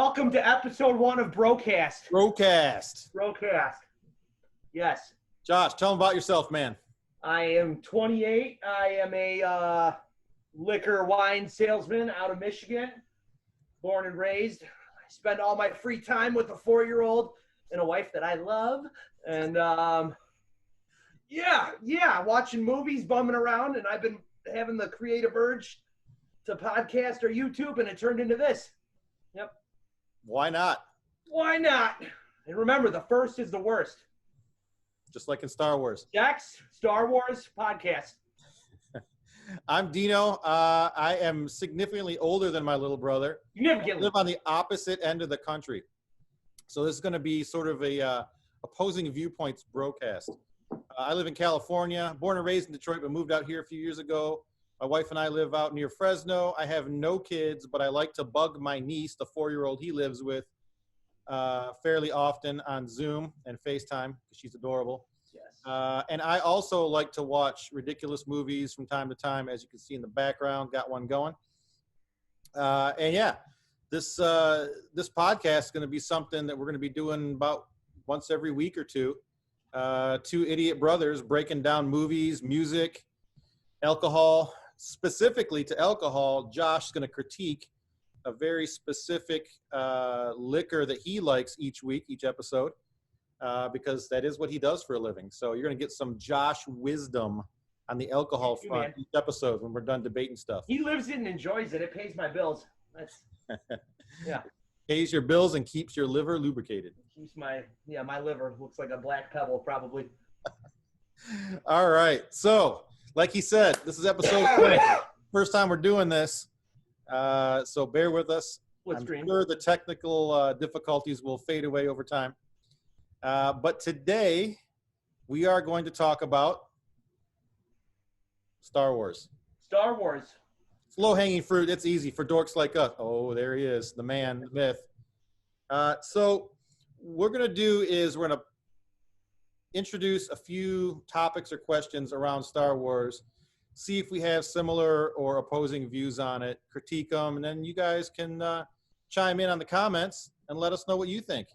welcome to episode 1 of Brocast. Brocast. Yes. Josh, tell them about yourself, man. I am 28. I am a liquor wine salesman out of Michigan, born and raised. I spend all my free time with a 4-year-old and a wife that I love. And watching movies, bumming around, and I've been having the creative urge to podcast or YouTube, and it turned into this. Yep. Why not? Why not? And remember, the first is the worst. Just like in Star Wars. Jax, Star Wars podcast. I'm Dino. I am significantly older than my little brother. Significantly. I live on the opposite end of the country. So this is going to be sort of a opposing viewpoints broadcast. I live in California, born and raised in Detroit, but moved out here a few years ago. My wife and I live out near Fresno. I have no kids, but I like to bug my niece, the 4-year-old he lives with, fairly often on Zoom and FaceTime because she's adorable. Yes. And I also like to watch ridiculous movies from time to time, as you can see in the background. Got one going. This podcast is going to be something that we're going to be doing about once every week or two. Two idiot brothers breaking down movies, music, alcohol. Specifically to alcohol, Josh is going to critique a very specific liquor that he likes each week, each episode, because that is what he does for a living. So you're going to get some Josh wisdom on the alcohol front each episode when we're done debating stuff. He lives it and enjoys it. It pays my bills. That's yeah. Pays your bills and keeps your liver lubricated. Keeps my liver looks like a black pebble probably. All right. So, like he said, this is episode 20. First time we're doing this. So bear with us. I'm sure the technical difficulties will fade away over time. But today we are going to talk about Star Wars. Star Wars. It's low-hanging fruit. It's easy for dorks like us. Oh, there he is, the man, the myth. So what we're going to do is we're going to introduce a few topics or questions around Star Wars, see if we have similar or opposing views on it, critique them, and then you guys can chime in on the comments and let us know what you think.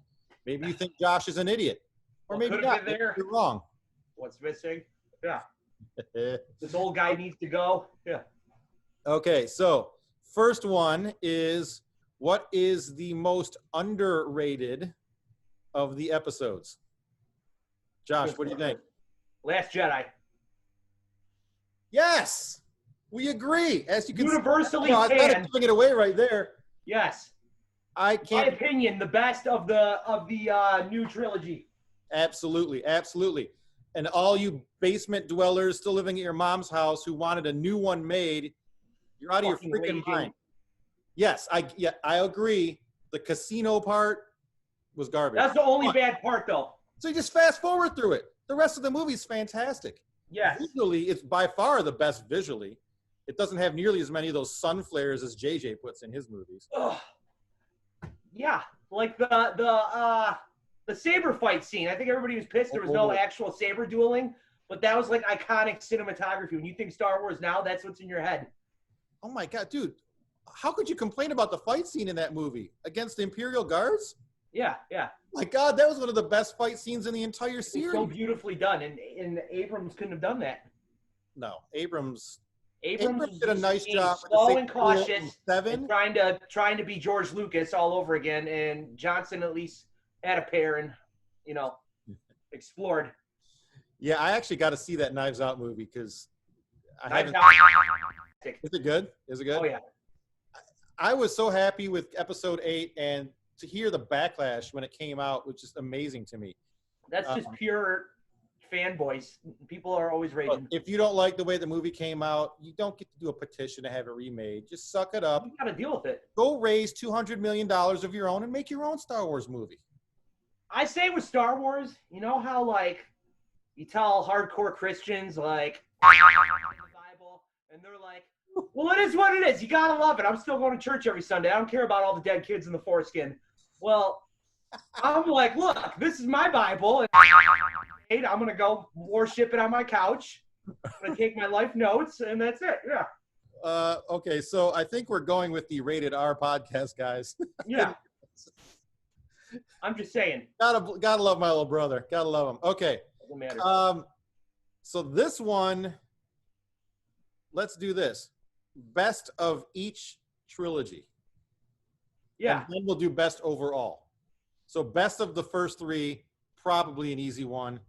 Maybe you think Josh is an idiot, or maybe not. You're wrong. What's missing? Yeah. This old guy needs to go. Yeah. Okay, so first one is, what is the most underrated of the episodes? Josh, what do you think? Last Jedi. Yes, we agree. As you can universally see, I was kind of giving it away right there. Yes. I can't. My opinion, the best of the new trilogy. Absolutely, absolutely. And all you basement dwellers still living at your mom's house who wanted a new one made, you're out of your freaking mind. Yes, I agree. The casino part was garbage. That's the only bad part, though. So you just fast forward through it. The rest of the movie is fantastic. Yes. Visually, it's by far the best visually. It doesn't have nearly as many of those sun flares as JJ puts in his movies. Ugh. Yeah, like the saber fight scene. I think everybody was pissed there was no actual saber dueling, but that was like iconic cinematography. When you think Star Wars now, that's what's in your head. Oh my God, dude. How could you complain about the fight scene in that movie against the Imperial Guards? Yeah, yeah. My God, that was one of the best fight scenes in the entire series. So beautifully done, and Abrams couldn't have done that. No, Abrams did a nice job. Slow and cautious, and trying to be George Lucas all over again, and Johnson at least had a pair and explored. Yeah, I actually got to see that Knives Out movie because I haven't. Is it good? Is it good? Oh yeah. I was so happy with episode 8, and to hear the backlash when it came out was just amazing to me. That's just pure fanboys. People are always raging. If you don't like the way the movie came out, you don't get to do a petition to have it remade. Just suck it up. You got to deal with it. Go raise $200 million of your own and make your own Star Wars movie. I say with Star Wars, you know how like you tell hardcore Christians like the Bible, and they're like, well, it is what it is. You got to love it. I'm still going to church every Sunday. I don't care about all the dead kids in the foreskin. Well, I'm like, look, this is my Bible, and I'm going to go worship it on my couch. I'm going to take my life notes, and that's it. Yeah. Okay, so I think we're going with the rated R podcast, guys. Yeah. I'm just saying. Gotta love my little brother. Gotta love him. Okay. Doesn't matter. So this one, let's do this. Best of each trilogy. Yeah. And then we'll do best overall. So best of the first three, probably an easy one.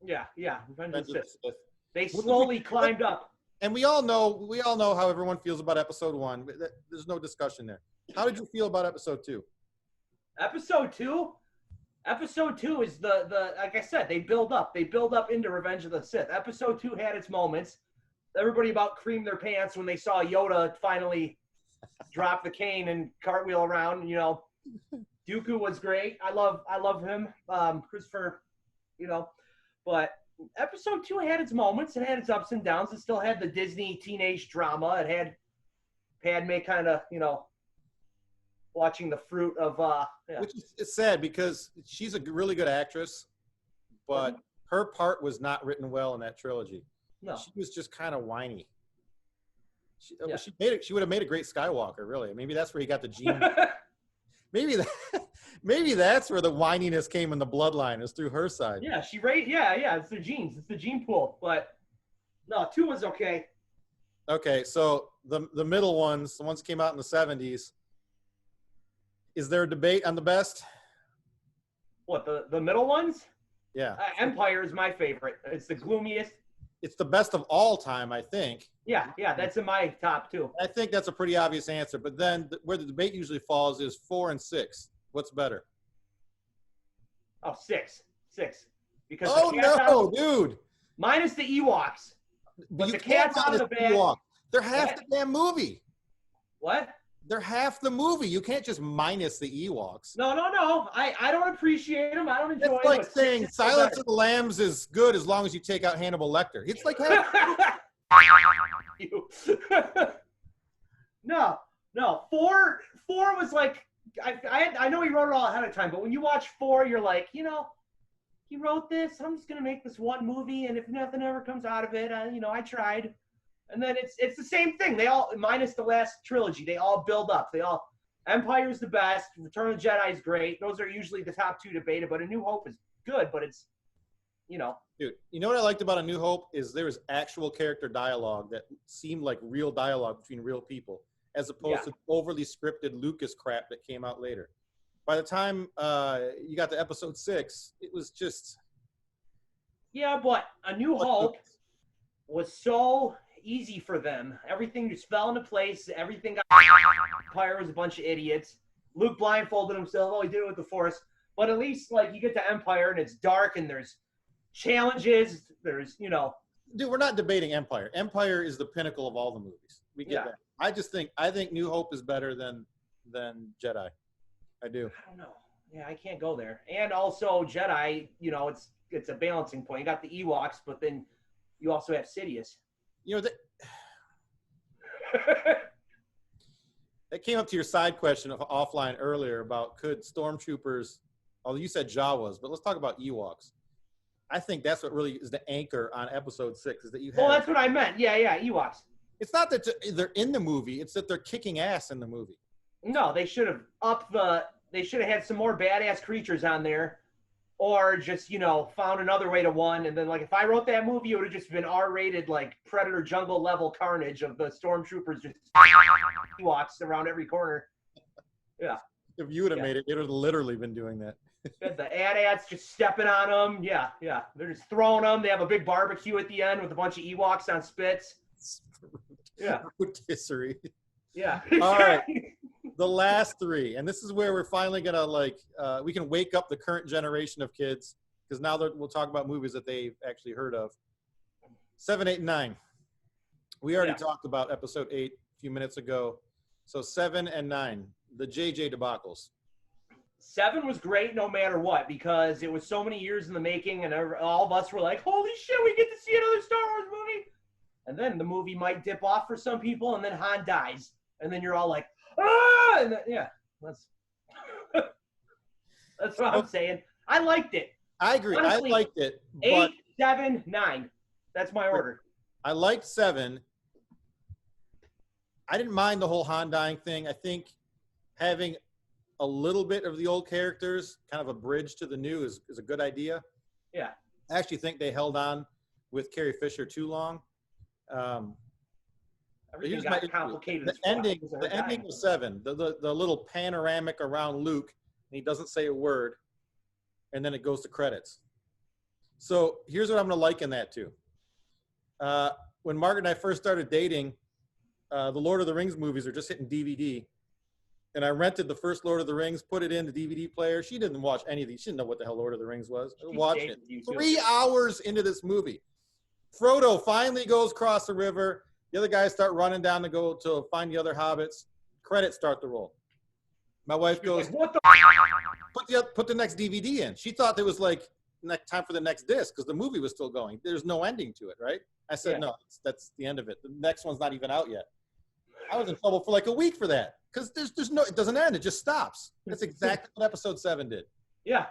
Yeah. Revenge of the Sith. They slowly climbed up. And we all know how everyone feels about episode 1. There's no discussion there. How did you feel about episode 2? Episode 2 is the like I said, they build up into Revenge of the Sith. Episode 2 had its moments. Everybody about creamed their pants when they saw Yoda finally drop the cane and cartwheel around. You know, Dooku was great. I love him, Christopher. You know, but episode 2 had its moments. It had its ups and downs. It still had the Disney teenage drama. It had Padme kind of, you know, watching the fruit of Which is sad because she's a really good actress, but her part was not written well in that trilogy. No. She was just kind of whiny. She would have made a great Skywalker, really. Maybe that's where he got the gene. maybe that's where the whininess came in the bloodline, is through her side. Yeah, it's the genes. It's the gene pool. But no, 2 was okay. Okay, so the middle ones, the ones that came out in the 70s, is there a debate on the best? What, the middle ones? Yeah. Empire is my favorite. It's the gloomiest. It's the best of all time, I think. Yeah, that's in my top 2. I think that's a pretty obvious answer. But then where the debate usually falls is 4 and 6. What's better? Oh, 6. Because dude. Minus the Ewoks. But the cat's out of the bag. They're half the damn movie. What? They're half the movie. You can't just minus the Ewoks. No. I don't appreciate them. I don't enjoy them. It's like saying Silence of the Lambs is good as long as you take out Hannibal Lecter. It's like No. 4 was like, I know he wrote it all ahead of time, but when you watch 4, you're like, you know, he wrote this. I'm just gonna make this one movie, and if nothing ever comes out of it, I tried. And then it's the same thing. They all, minus the last trilogy, they all build up. Empire's the best. Return of the Jedi is great. Those are usually the top 2 debated, but A New Hope is good, but it's, you know. Dude, you know what I liked about A New Hope is there was actual character dialogue that seemed like real dialogue between real people, as opposed to overly scripted Lucas crap that came out later. By the time you got to episode 6, it was just... Yeah, but A New Hope was so easy for them. Everything just fell into place. Everything got... Empire was a bunch of idiots. Luke blindfolded himself. Oh, he did it with the Force. But at least, like, you get to Empire, and it's dark, and there's challenges. There's, you know... Dude, we're not debating Empire. Empire is the pinnacle of all the movies. We get that. I think New Hope is better than Jedi. I do. I don't know. Yeah, I can't go there. And also Jedi, you know, it's a balancing point. You got the Ewoks, but then you also have Sidious. You know, that came up to your side question offline earlier about could stormtroopers, although you said Jawas, but let's talk about Ewoks. I think that's what really is the anchor on episode 6 is that you have. Well, that's what I meant. Yeah, Ewoks. It's not that they're in the movie; it's that they're kicking ass in the movie. No, they should have They should have had some more badass creatures on there, or just, you know, found another way to one. And then, like, if I wrote that movie, it would have just been R-rated, like Predator jungle level carnage of the stormtroopers just Ewoks around every corner. Yeah. If you would have made it, it would have literally been doing that. The AT-ATs just stepping on them. Yeah. They're just throwing them. They have a big barbecue at the end with a bunch of Ewoks on spits. Yeah. Rotisserie. Yeah. All right. The last 3, and this is where we're finally gonna we can wake up the current generation of kids, because now we'll talk about movies that they've actually heard of. 7, 8, and 9. We already talked about episode 8 a few minutes ago. So 7 and 9, the JJ debacles. 7 was great no matter what, because it was so many years in the making, and all of us were like, holy shit, we get to see another Star Wars movie. And then the movie might dip off for some people, and then Han dies. And then you're all like, ah! And then, that's what I'm saying. I liked it. I agree. Honestly, I liked it. 8, 7, 9. That's my order. I liked 7. I didn't mind the whole Han dying thing. I think having a little bit of the old characters, kind of a bridge to the new, is a good idea. Yeah. I actually think they held on with Carrie Fisher too long. Everything got complicated. The ending of 7, the little panoramic around Luke, and he doesn't say a word, and then it goes to credits. So here's what I'm going to liken that to. When Margaret and I first started dating, the Lord of the Rings movies are just hitting DVD. And I rented the first Lord of the Rings, put it in the DVD player. She didn't watch any of these. She didn't know what the hell Lord of the Rings was. I watched it. 3 hours into this movie. Frodo finally goes across the river. The other guys start running down to go to find the other hobbits. Credits start to roll. My wife goes, like, what the put the next DVD in. She thought there was like time for the next disc because the movie was still going. There's no ending to it, right? I said, no, that's the end of it. The next one's not even out yet. I was in trouble for like a week for that because there's no, it doesn't end. It just stops. That's exactly what episode 7 did. Yeah.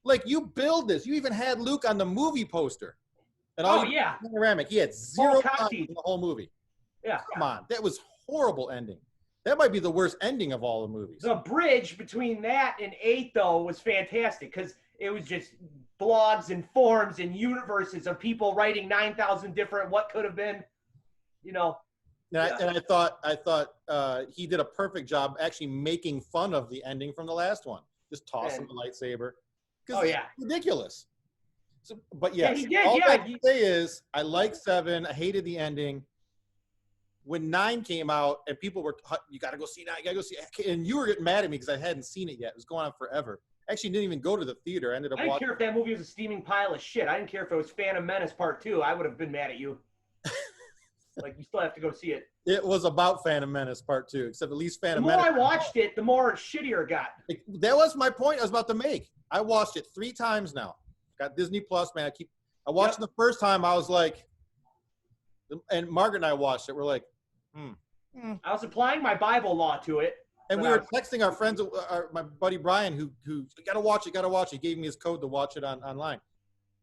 Like you build this. You even had Luke on the movie poster. And panoramic. He had 0 lines in the whole movie. Yeah. Come on. That was horrible ending. That might be the worst ending of all the movies. The bridge between that and 8, though, was fantastic because it was just blogs and forums and universes of people writing 9,000 different what could have been, And I thought he did a perfect job actually making fun of the ending from the last one. Just tossing the lightsaber. It's ridiculous. So, but yes, he did. All I can say is I like 7. I hated the ending. When 9 came out and people were, you got to go see 9, you got to go see it. And you were getting mad at me because I hadn't seen it yet. It was going on forever. Actually didn't even go to the theater. I ended up didn't care if that movie was a steaming pile of shit. I didn't care if it was Phantom Menace Part 2. I would have been mad at you. Like, you still have to go see it. It was about Phantom Menace Part 2, except at least Phantom Menace. The more I watched it, the more shittier it got. That was my point I was about to make. I watched it 3 times now. Got Disney Plus, man. I watched it the first time. I was like, and Margaret and I watched it. We're like, I was applying my Bible law to it. And we were texting our friends, my buddy Brian, who gotta watch it. He gave me his code to watch it online.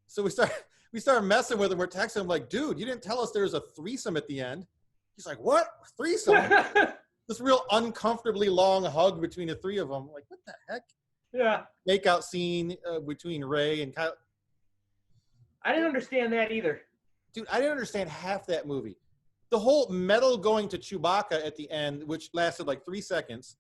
So we started messing with him. We're texting him like, dude, you didn't tell us there was a threesome at the end. He's like, what? Threesome? This real uncomfortably long hug between the 3 of them. Like, what the heck? Yeah. Makeout scene between Rey and Kyle. I didn't understand that either. Dude, I didn't understand half that movie. The whole metal going to Chewbacca at the end, which lasted like 3 seconds,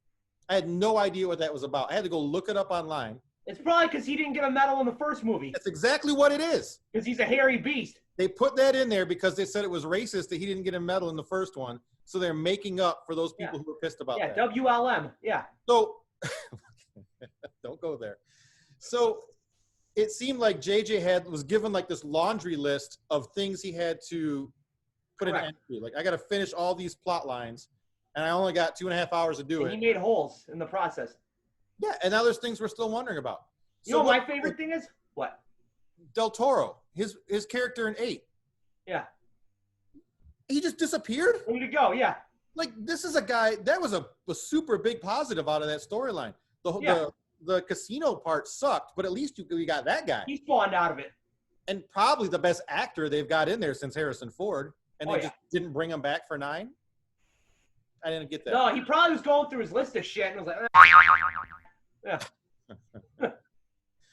I had no idea what that was about. I had to go look it up online. It's probably because he didn't get a medal in the first movie. That's exactly what it is. Because he's a hairy beast. They put that in there because they said it was racist that he didn't get a medal in the first one. So they're making up for those people who were pissed about that. Yeah, WLM. Yeah. So, don't go there. So, it seemed like JJ was given like this laundry list of things he had to put an end to. Like, I got to finish all these plot lines, and I only got 2.5 hours to do it. He made holes in the process. Yeah, and now there's things we're still wondering about. You know what my favorite thing is? What? Del Toro, his character in 8. Yeah. He just disappeared? Way to go, yeah. Like, this is a guy, that was a super big positive out of that storyline. The casino part sucked, but at least we got that guy. He spawned out of it. And probably the best actor they've got in there since Harrison Ford. And they just didn't bring him back for 9? I didn't get that. No, he probably was going through his list of shit and was like, yeah.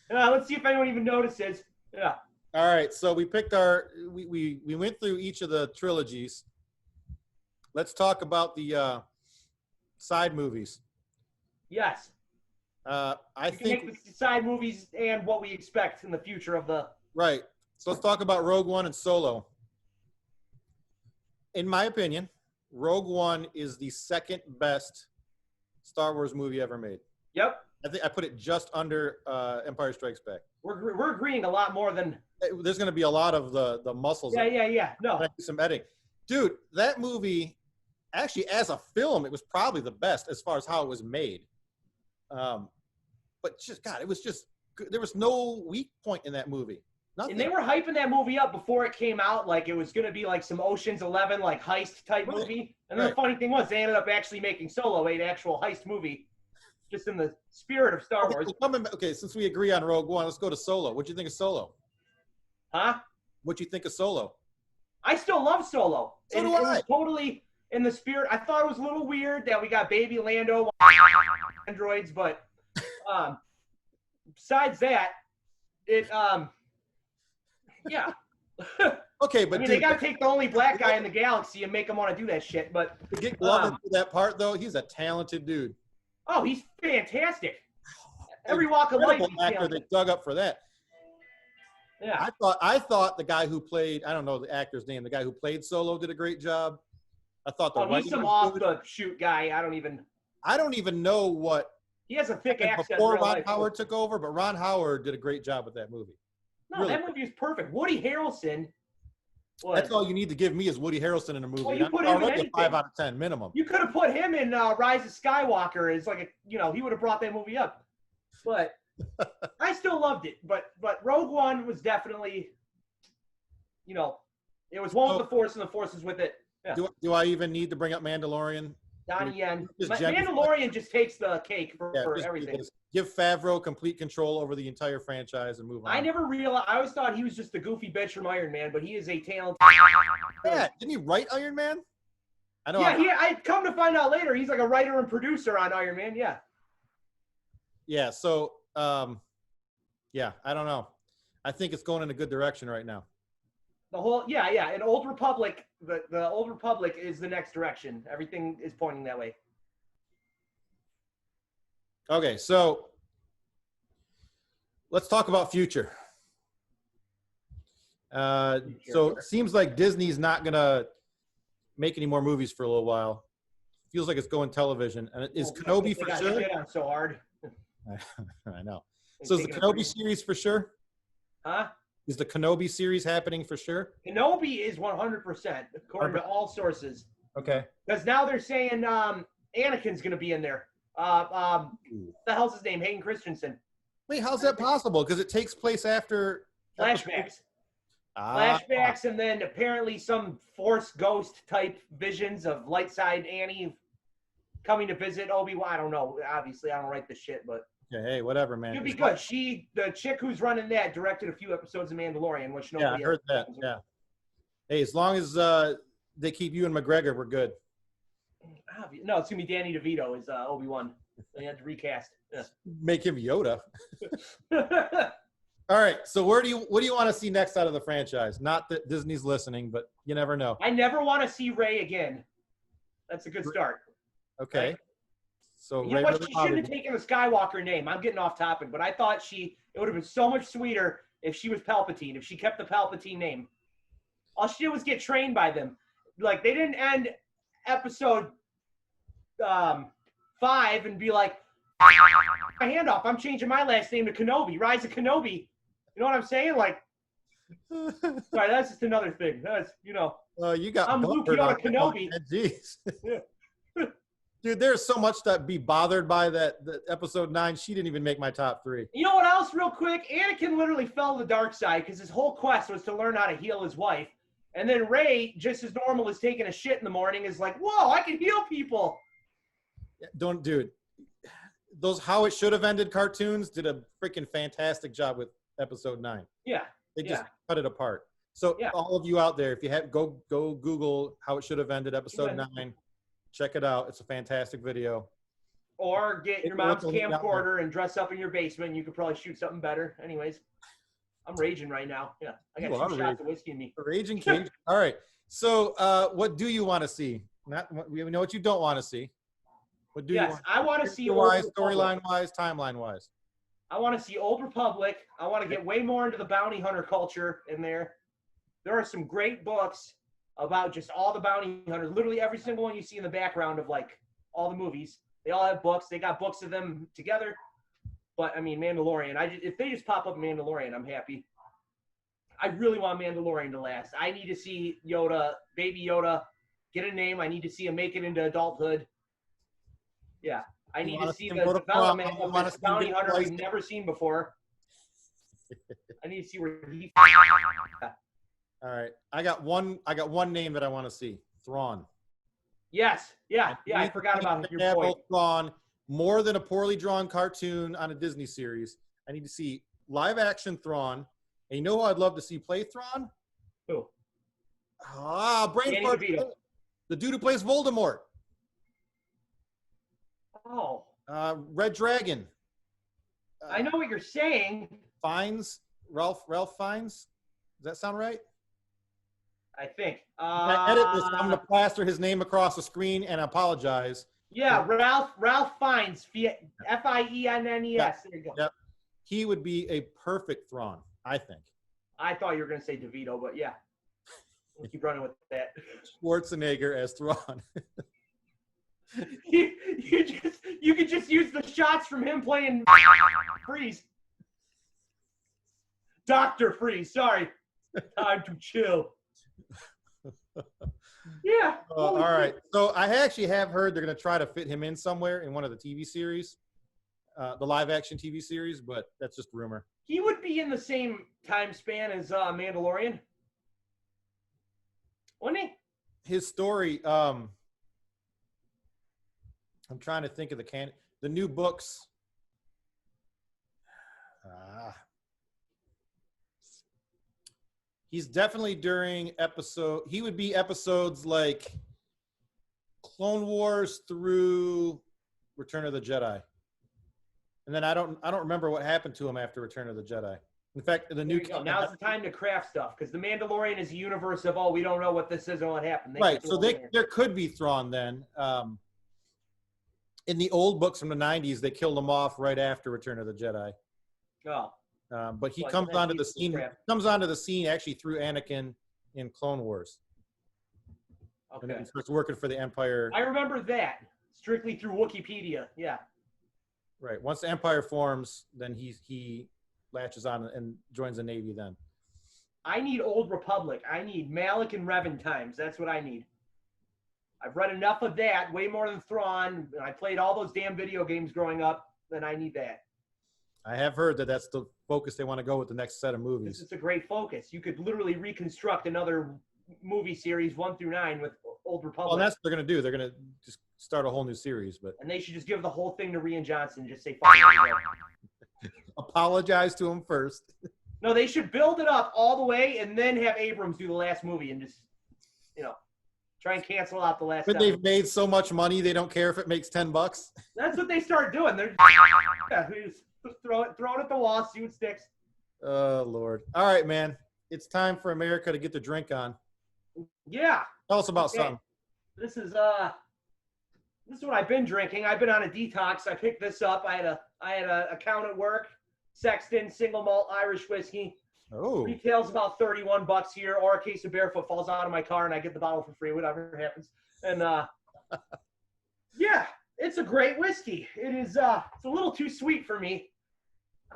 Let's see if anyone even notices. Yeah. All right, so we picked we went through each of the trilogies. Let's talk about the side movies. Yes. I think make the side movies and what we expect in the future of the. Right. So let's talk about Rogue One and Solo. In my opinion, Rogue One is the second best Star Wars movie ever made. Yep. I think I put it just under Empire Strikes Back. We're agreeing a lot more than. There's going to be a lot of the muscles. Yeah. No. Some editing. Dude, that movie, actually, as a film, it was probably the best as far as how it was made. But just, God, it was just, there was no weak point in that movie. Nothing. And they were hyping that movie up before it came out, like it was going to be like some Ocean's 11, like heist type movie. And then the funny thing was, they ended up actually making Solo an actual heist movie, just in the spirit of Star Wars. Okay, since we agree on Rogue One, let's go to Solo. What'd you think of Solo? Huh? What'd you think of Solo? I still love Solo. So do I. It was totally in the spirit. I thought it was a little weird that we got Baby Lando androids, but besides that, it yeah. Okay, but I mean, dude, they got to take the only black guy in the galaxy and make him want to do that shit. But to get Glover for that part, though, he's a talented dude. Oh, he's fantastic. Every walk of life, he's actor talented. they dug up for that. Yeah. I thought the guy who played, I don't know the actor's name, the guy who played Solo did a great job. I thought the he's some off the shoot guy. I don't even know what. He has a thick accent. Before Ron Howard took over, but Ron Howard did a great job with that movie. No, really. That movie is perfect. Woody Harrelson. That's all you need to give me is Woody Harrelson in a movie. Well, you put him in anything. A 5 out of 10 minimum. You could have put him in Rise of Skywalker as like he would have brought that movie up. But I still loved it. But Rogue One was definitely, it was one with the Force and the Force is with it. Yeah. Do I even need to bring up Mandalorian? Donnie Yen. Mandalorian just takes the cake for everything. Give Favreau complete control over the entire franchise and move on. I never realized. I always thought he was just a goofy bitch from Iron Man, but he is a talented. Yeah, didn't he write Iron Man? I know. Yeah, I come to find out later he's like a writer and producer on Iron Man. Yeah. Yeah. So, yeah, I don't know. I think it's going in a good direction right now. The whole, yeah. And Old Republic, the Old Republic is the next direction. Everything is pointing that way. Okay, so let's talk about future. So it seems like Disney's not going to make any more movies for a little while. Feels like it's going television. And is Kenobi for sure? Shit on so hard. I know. So is the Kenobi series for sure? Huh? Is the Kenobi series happening for sure? Kenobi is 100%, according to all sources. Okay. Because now they're saying Anakin's going to be in there. What the hell's his name? Hayden Christensen. Wait, how's that possible? Because it takes place after flashbacks. Flashbacks, and then apparently some Force ghost type visions of light side Annie coming to visit Obi-Wan. I don't know. Obviously, I don't write the shit, but yeah, hey, whatever, man. It'd be good. The chick who's running that, directed a few episodes of Mandalorian, which nobody. Yeah, I heard that. Yeah. Hey, as long as they keep Ewan McGregor, we're good. No, it's gonna be Danny DeVito as Obi-Wan. They had to recast. Yeah. Make him Yoda. All right. So what do you want to see next out of the franchise? Not that Disney's listening, but you never know. I never want to see Rey again. That's a good start. Okay. Right? So you know what? She shouldn't have taken the Skywalker name. I'm getting off topic, but I thought it would have been so much sweeter if she was Palpatine, if she kept the Palpatine name. All she did was get trained by them. Like, they didn't end episode 5 and be like, my hand off, I'm changing my last name to Kenobi, Rise of Kenobi. You know what I'm saying? Like, sorry, that's just another thing. That's, you got I'm Luke Yoda Kenobi. Jeez. Yeah. Dude, there's so much to be bothered by that episode 9. She didn't even make my top 3. You know what else, real quick? Anakin literally fell to the dark side because his whole quest was to learn how to heal his wife. And then Rey, just as normal as taking a shit in the morning, is like, whoa, I can heal people. Dude. Those How It Should Have Ended cartoons did a freaking fantastic job with episode 9. Yeah. They just cut it apart. So all of you out there, if you have go Google How It Should Have Ended episode 9. Check it out. It's a fantastic video. Or get your mom's camcorder and dress up in your basement. And you could probably shoot something better. Anyways, I'm raging right now. Yeah, I got 2 shots of whiskey in me. Raging King. All right. So what do you want to see? We know what you don't want to see. What do you want? I want to see storyline-wise, timeline-wise. I want to see Old Republic. I want to get way more into the bounty hunter culture in there. There are some great books about just all the bounty hunters. Literally every single one you see in the background of like all the movies. They all have books. They got books of them together. But I mean, Mandalorian. If they just pop up Mandalorian, I'm happy. I really want Mandalorian to last. I need to see Yoda, Baby Yoda, get a name. I need to see him make it into adulthood. Yeah, I need to see the development of this bounty hunter we've never seen before. I need to see where he. All right, I got one name that I want to see. Thrawn. Yes, yeah. I forgot about your point. Thrawn, more than a poorly drawn cartoon on a Disney series. I need to see live action Thrawn. And you know who I'd love to see play Thrawn? Who? Brain fart. The dude who plays Voldemort. Oh. Red Dragon. I know what you're saying. Fiennes. Ralph Fiennes. Does that sound right? I think. I edit this. I'm going to plaster his name across the screen and apologize. Yeah, Ralph Fiennes. Fiennes. Yep. There you go. Yep. He would be a perfect Thrawn, I think. I thought you were going to say DeVito, but yeah. We'll keep running with that. Schwarzenegger as Thrawn. you could just use the shots from him playing Freeze. Dr. Freeze, sorry. Time to chill. Yeah. All right. So I actually have heard they're going to try to fit him in somewhere in one of the TV series, the live action TV series, but that's just rumor. He would be in the same time span as Mandalorian. Wouldn't he? His story, I'm trying to think of the new books. He's definitely he would be episodes like Clone Wars through Return of the Jedi. And then I don't remember what happened to him after Return of the Jedi. In fact, now's the time to craft stuff, because the Mandalorian is a universe of, we don't know what this is or what happened. Right, so there could be Thrawn then. In the old books from the 90s, they killed him off right after Return of the Jedi. Oh. But he comes onto the scene. Comes onto the scene actually through Anakin in Clone Wars. Okay. And then he starts working for the Empire. I remember that strictly through Wikipedia. Yeah. Right. Once the Empire forms, then he latches on and joins the Navy. Then. I need Old Republic. I need Malik and Revan times. That's what I need. I've read enough of that, way more than Thrawn. I played all those damn video games growing up. Then I need that. I have heard that that's the focus they want to go with the next set of movies. It's a great focus. You could literally reconstruct another movie series 1 through 9 with Old Republic. Well, that's what they're going to do. They're going to just start a whole new series. And they should just give the whole thing to Rian Johnson and just say, fuck it. Apologize to him first. No, they should build it up all the way and then have Abrams do the last movie and just, try and cancel out the last. But they've made so much money, they don't care if it makes $10. That's what they start doing. They're just throw it at the wall, see what sticks. Oh, Lord. All right, man. It's time for America to get the drink on. Yeah. Tell us about something. This is what I've been drinking. I've been on a detox. I picked this up. I had a account at work. Sexton single malt Irish whiskey. Oh. Retails about $31 here, or a case of Barefoot falls out of my car and I get the bottle for free, whatever happens. And yeah, it's a great whiskey. It is it's a little too sweet for me.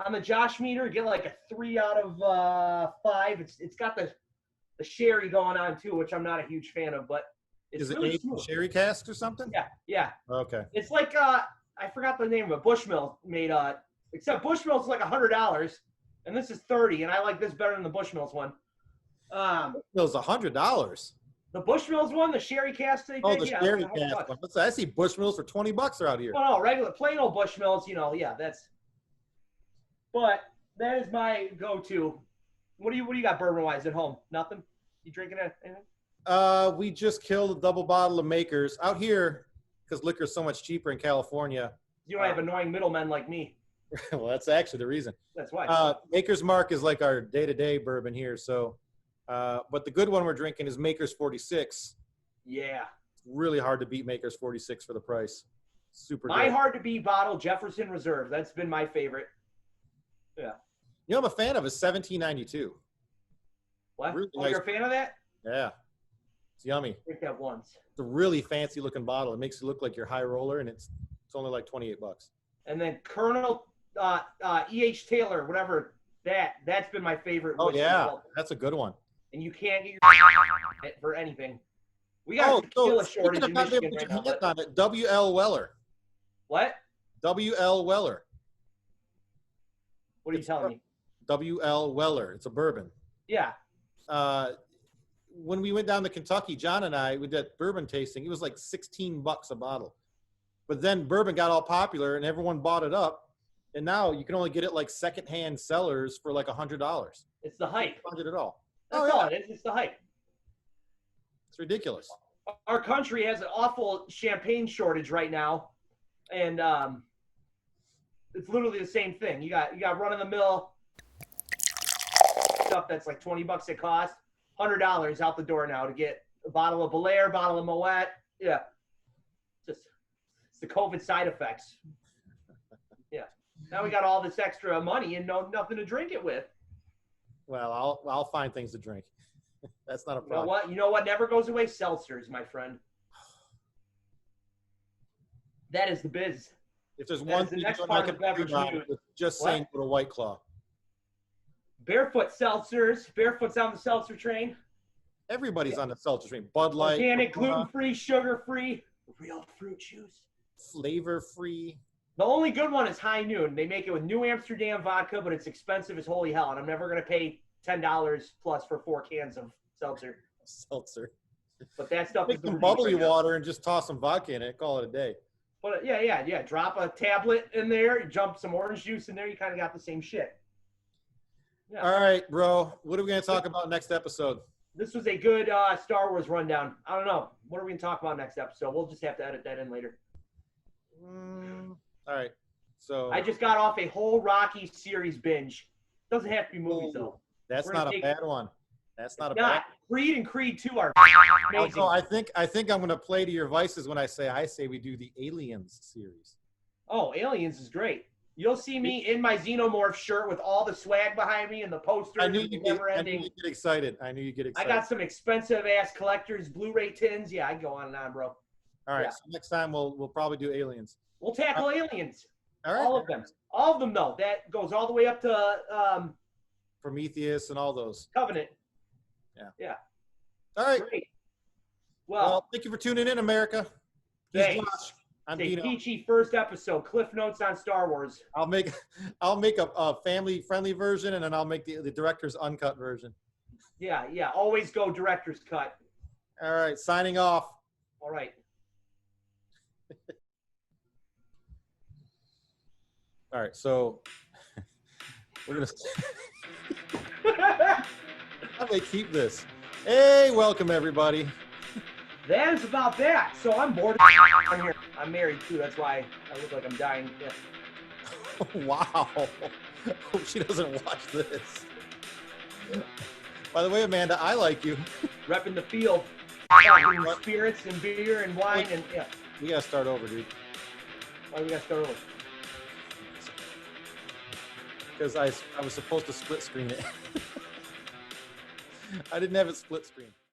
On the Josh meter, get like a 3 out of 5. It's got the sherry going on too, which I'm not a huge fan of, but it's really smooth. Sherry cask or something? Yeah. Okay. It's like I forgot the name of it. Bushmill made except Bushmill's like $100. And this is $30, and I like this better than the Bushmills one. Bushmills $100. The Bushmills one, the sherry cask they did. Oh, the sherry cask one. I see Bushmills for $20 around here. No, regular, plain old Bushmills. That's. But that is my go-to. What do you got bourbon-wise at home? Nothing. You drinking anything? We just killed a double bottle of Makers out here because liquor is so much cheaper in California. You don't have annoying middlemen like me. Well, that's actually the reason. That's why. Maker's Mark is like our day-to-day bourbon here. So, but the good one we're drinking is Maker's 46. Yeah. It's really hard to beat Maker's 46 for the price. Super good. My hard-to-beat bottle, Jefferson Reserve. That's been my favorite. Yeah. I'm a fan of is 1792. What? Really nice. You're a fan of that? Yeah. It's yummy. I drink that once. It's a really fancy-looking bottle. It makes you look like you're high roller, and it's only like $28. And then Colonel E.H. Taylor, whatever, that's been my favorite. Oh, yeah. That's a good one. And you can't get your for anything. We got a tequila shortage in Michigan right now. W.L. Weller. What? W.L. Weller. What are you telling me? W.L. Weller. It's a bourbon. Yeah. When we went down to Kentucky, John and I, we did bourbon tasting. It was like $16 a bottle. But then bourbon got all popular and everyone bought it up. And now you can only get it like secondhand sellers for like $100. It's the hype. Not it at all. That's all it is. It's the hype. It's ridiculous. our country has an awful champagne shortage right now, and it's literally the same thing. You got run of the mill stuff that's like $20 it cost, $100 out the door now to get a bottle of Belair, bottle of Moet. Yeah, it's the COVID side effects. Yeah, now we got all this extra money and nothing to drink it with. Well, I'll find things to drink. That's not a problem. You know what never goes away? Seltzers, my friend. That is the biz. If there's one thing I can agree on, it's just saying go to White Claw. Barefoot seltzers. Barefoot's on the seltzer train. Everybody's on the seltzer train. Bud Light. Organic, gluten-free, sugar-free, real fruit juice. Flavor-free. The only good one is High Noon. They make it with New Amsterdam vodka, but it's expensive as holy hell, and I'm never going to pay $10 plus for 4 cans of seltzer. But that stuff Make some bubbly water and just toss some vodka in it. Call it a day. But yeah. Drop a tablet in there, jump some orange juice in there. You kind of got the same shit. Yeah. All right, bro. What are we going to talk about next episode? This was a good Star Wars rundown. I don't know. What are we going to talk about next episode? We'll just have to edit that in later. All right. So I just got off a whole Rocky series binge. Doesn't have to be movies, though. That's not a bad one. That's not a bad one. Creed and Creed 2 are amazing. Also, I think I'm going to play to your vices when I say we do the Aliens series. Oh, Aliens is great. You'll see me in my Xenomorph shirt with all the swag behind me and the posters. I knew you'd get excited. I got some expensive ass collectors, Blu-ray tins. Yeah, I go on and on, bro. All right. Yeah. So next time we'll probably do Aliens. We'll tackle Aliens. All right. All of them. All of them, though. That goes all the way up to Prometheus and all those. Covenant. Yeah. All right. Great. Well, thank you for tuning in, America. Thanks. Josh. I'm it's a Dino. peachy first episode. Cliff notes on Star Wars. I'll make a family-friendly version, and then I'll make the director's uncut version. Yeah. Always go director's cut. All right. Signing off. All right. All right. So we're gonna. How do they keep this? Hey, welcome everybody. That is about that. So I'm bored. I'm married too. That's why I look like I'm dying. Yeah. Wow. Hope she doesn't watch this. By the way, Amanda, I like you. Repping the field. Spirits and beer and wine and yeah. We gotta start over, dude. Why we gotta start over? Because I was supposed to split screen it. I didn't have it split screen.